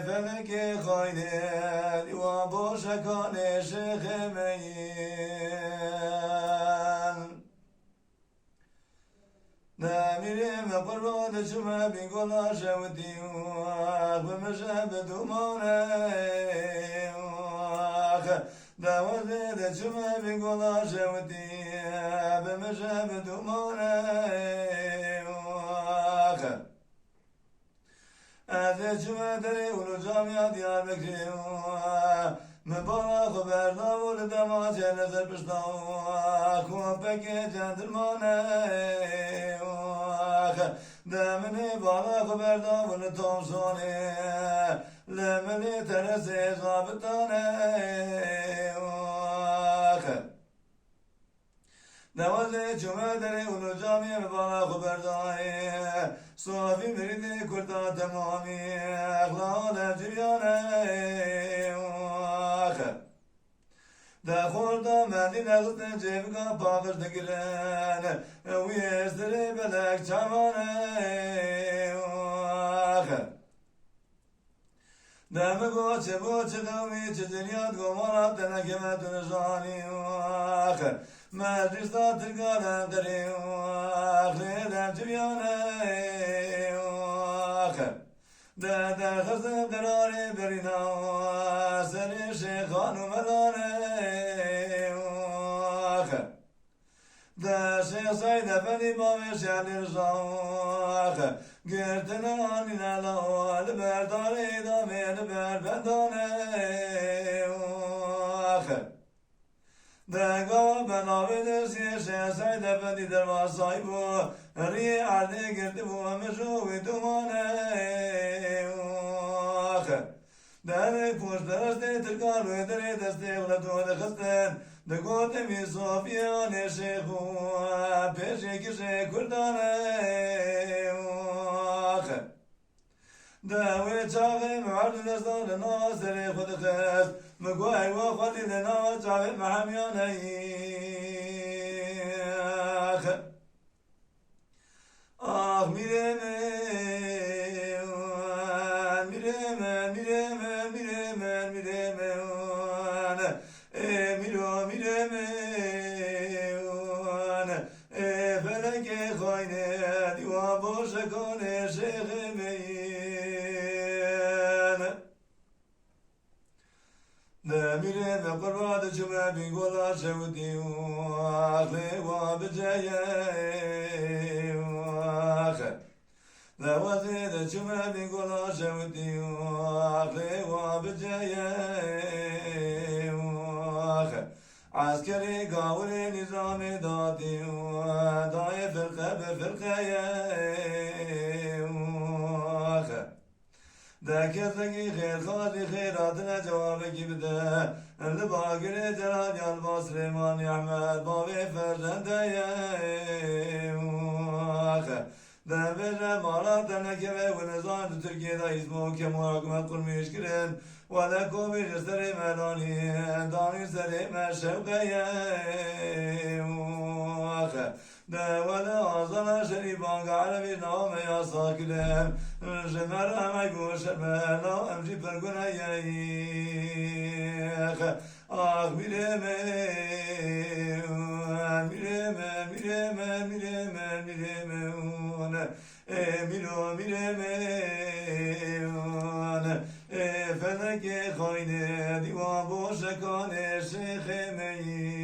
فلك خاين وبوشكان شخمين نامرم قرود شما بقول شوتي ومشاب دمونه داود شما بقول شوتي بمشاب دمونه از شما دری ولو جامعه دیار بکری مبارک و برداول دماغ نظر بشتاق خوابک جندرمانه دمنی بالا و برداول تومسونه لمنی ترسی زابطانه نوازه چومه دری اولو جامی بالا و بردائی صافی مریدی کرتا تمامی اخلاق جریانه دخوردا مندی نغزن جیبگا پاقش دگرن ویستری بلک چمانه دمگو چه دومی چه جنیات گو مرات نکمت نشانی مجلس دا ترگانم دری لیدم جریانه در خزم دراری برینا سری شیخان و ملانه در شیخ سید افندی باوی شهلی رشاق گرتن آنی نلال برداری دامین بربندانه دنگا بناوی درسی شیخ سید افندی در واسایی بو ری عرده گرتی بو همشوی دومانه در پوش درسته ترکان و دری دسته غلطو دخستن دگوت می صوفیان شیخو پیشی کشی کردانه داوی چاوی معرض دستان ناصر خود خست مگوی و خودی لنا چاوی محمیانه آخ میره نمیره به قربات شما بیگولا شودی آخلی و بجایه نوازید شما بیگولا شودی آخلی و بجایه عسکری گاوری نظام دادی دای فرقه به فرقه دکتگی خیر خواهی خیراتنا جوابی کی بده لباگر جلال یال با سلیمان احمد باوی فرزنده دبر مالات نکبه و نظام ترکیه دا اسمو که محاکمت قرمیش کرن و لکو بیش سری ملانی دانی سری مشوقه ولا آزانا شريبان عربي نوم يا ساكلم جمر أما يقوش بلا أمشي فرقنا يايخ آخ ميرمون فلك خاينة ديوان بوشكان شيخ مين